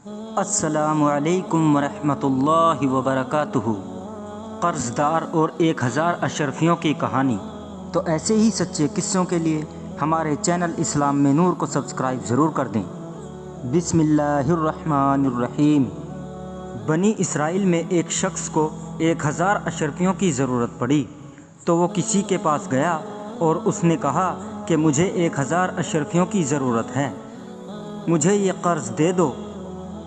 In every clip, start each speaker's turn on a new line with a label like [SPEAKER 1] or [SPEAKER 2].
[SPEAKER 1] السلام علیکم ورحمۃ اللہ وبرکاتہ۔ قرض دار اور 1000 اشرفیوں کی کہانی۔ تو ایسے ہی سچے قصوں کے لیے ہمارے چینل اسلام میں نور کو سبسکرائب ضرور کر دیں۔ بسم اللہ الرحمن الرحیم۔ بنی اسرائیل میں ایک شخص کو 1000 اشرفیوں کی ضرورت پڑی، تو وہ کسی کے پاس گیا اور اس نے کہا کہ مجھے 1000 اشرفیوں کی ضرورت ہے، مجھے یہ قرض دے دو۔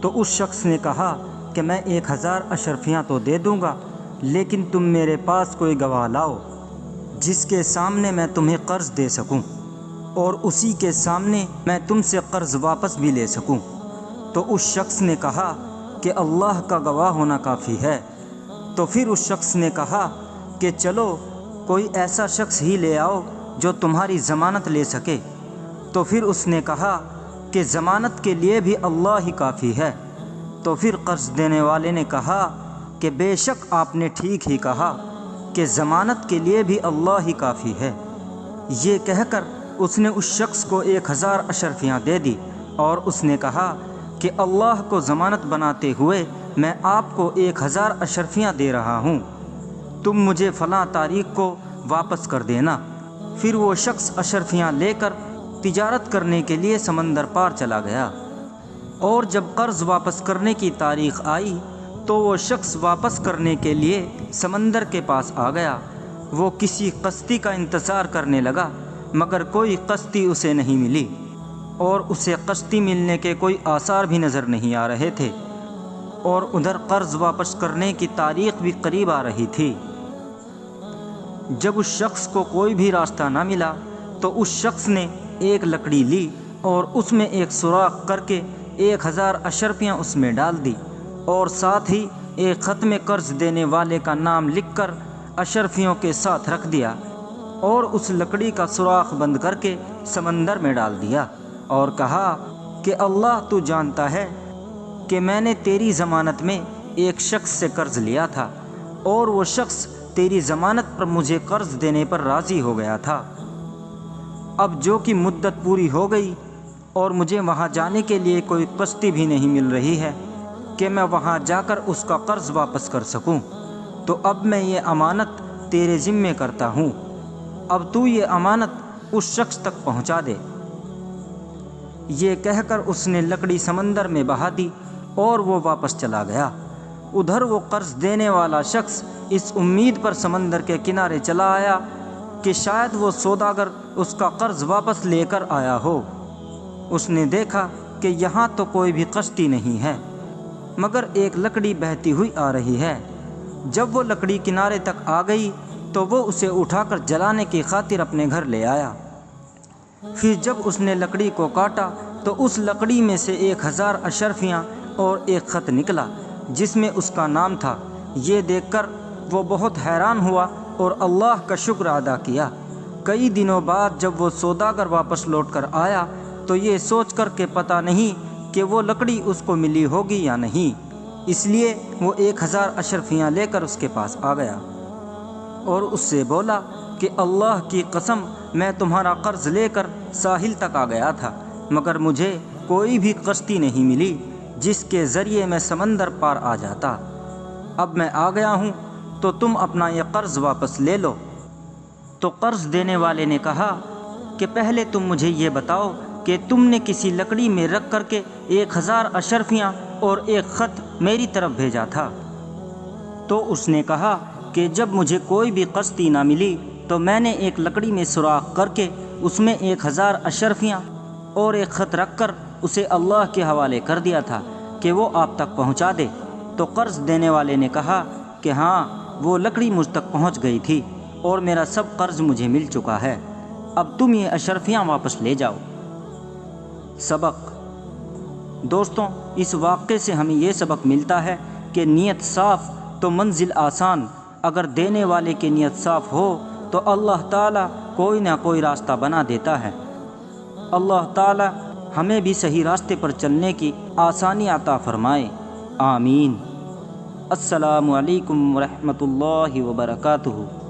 [SPEAKER 1] تو اس شخص نے کہا کہ میں 1000 اشرفیاں تو دے دوں گا، لیکن تم میرے پاس کوئی گواہ لاؤ جس کے سامنے میں تمہیں قرض دے سکوں، اور اسی کے سامنے میں تم سے قرض واپس بھی لے سکوں۔ تو اس شخص نے کہا کہ اللہ کا گواہ ہونا کافی ہے۔ تو پھر اس شخص نے کہا کہ چلو کوئی ایسا شخص ہی لے آؤ جو تمہاری ضمانت لے سکے۔ تو پھر اس نے کہا کہ ضمانت کے لیے بھی اللہ ہی کافی ہے۔ تو پھر قرض دینے والے نے کہا کہ بے شک آپ نے ٹھیک ہی کہا کہ ضمانت کے لیے بھی اللہ ہی کافی ہے۔ یہ کہہ کر اس نے اس شخص کو 1000 اشرفیاں دے دی، اور اس نے کہا کہ اللہ کو ضمانت بناتے ہوئے میں آپ کو 1000 اشرفیاں دے رہا ہوں، تم مجھے فلاں تاریخ کو واپس کر دینا۔ پھر وہ شخص اشرفیاں لے کر تجارت کرنے کے لیے سمندر پار چلا گیا، اور جب قرض واپس کرنے کی تاریخ آئی تو وہ شخص واپس کرنے کے لیے سمندر کے پاس آ گیا۔ وہ کسی کشتی کا انتظار کرنے لگا، مگر کوئی کشتی اسے نہیں ملی، اور اسے کشتی ملنے کے کوئی آثار بھی نظر نہیں آ رہے تھے، اور ادھر قرض واپس کرنے کی تاریخ بھی قریب آ رہی تھی۔ جب اس شخص کو کوئی بھی راستہ نہ ملا تو اس شخص نے ایک لکڑی لی اور اس میں ایک سوراخ کر کے 1000 اشرفیاں اس میں ڈال دی، اور ساتھ ہی ایک خط میں قرض دینے والے کا نام لکھ کر اشرفیوں کے ساتھ رکھ دیا، اور اس لکڑی کا سوراخ بند کر کے سمندر میں ڈال دیا، اور کہا کہ اللہ تو جانتا ہے کہ میں نے تیری ضمانت میں ایک شخص سے قرض لیا تھا، اور وہ شخص تیری ضمانت پر مجھے قرض دینے پر راضی ہو گیا تھا۔ اب جو کہ مدت پوری ہو گئی اور مجھے وہاں جانے کے لیے کوئی کشتی بھی نہیں مل رہی ہے کہ میں وہاں جا کر اس کا قرض واپس کر سکوں، تو اب میں یہ امانت تیرے ذمے کرتا ہوں، اب تو یہ امانت اس شخص تک پہنچا دے۔ یہ کہہ کر اس نے لکڑی سمندر میں بہا دی اور وہ واپس چلا گیا۔ ادھر وہ قرض دینے والا شخص اس امید پر سمندر کے کنارے چلا آیا کہ شاید وہ سوداگر اس کا قرض واپس لے کر آیا ہو۔ اس نے دیکھا کہ یہاں تو کوئی بھی کشتی نہیں ہے، مگر ایک لکڑی بہتی ہوئی آ رہی ہے۔ جب وہ لکڑی کنارے تک آ گئی تو وہ اسے اٹھا کر جلانے کی خاطر اپنے گھر لے آیا۔ پھر جب اس نے لکڑی کو کاٹا تو اس لکڑی میں سے 1000 اشرفیاں اور ایک خط نکلا جس میں اس کا نام تھا۔ یہ دیکھ کر وہ بہت حیران ہوا اور اللہ کا شکر ادا کیا۔ کئی دنوں بعد جب وہ سوداگر واپس لوٹ کر آیا تو یہ سوچ کر کہ پتہ نہیں کہ وہ لکڑی اس کو ملی ہوگی یا نہیں، اس لیے وہ 1000 اشرفیاں لے کر اس کے پاس آ گیا اور اس سے بولا کہ اللہ کی قسم میں تمہارا قرض لے کر ساحل تک آ گیا تھا، مگر مجھے کوئی بھی کشتی نہیں ملی جس کے ذریعے میں سمندر پار آ جاتا۔ اب میں آ گیا ہوں تو تم اپنا یہ قرض واپس لے لو۔ تو قرض دینے والے نے کہا کہ پہلے تم مجھے یہ بتاؤ کہ تم نے کسی لکڑی میں رکھ کر کے 1000 اشرفیاں اور ایک خط میری طرف بھیجا تھا۔ تو اس نے کہا کہ جب مجھے کوئی بھی کشتی نہ ملی تو میں نے ایک لکڑی میں سوراخ کر کے اس میں 1000 اشرفیاں اور ایک خط رکھ کر اسے اللہ کے حوالے کر دیا تھا کہ وہ آپ تک پہنچا دے۔ تو قرض دینے والے نے کہا کہ ہاں، وہ لکڑی مجھ تک پہنچ گئی تھی اور میرا سب قرض مجھے مل چکا ہے، اب تم یہ اشرفیاں واپس لے جاؤ۔ سبق۔ دوستوں، اس واقعے سے ہمیں یہ سبق ملتا ہے کہ نیت صاف تو منزل آسان۔ اگر دینے والے کی نیت صاف ہو تو اللہ تعالیٰ کوئی نہ کوئی راستہ بنا دیتا ہے۔ اللہ تعالیٰ ہمیں بھی صحیح راستے پر چلنے کی آسانی عطا فرمائے، آمین۔ السلام علیکم ورحمۃ اللہ وبرکاتہ۔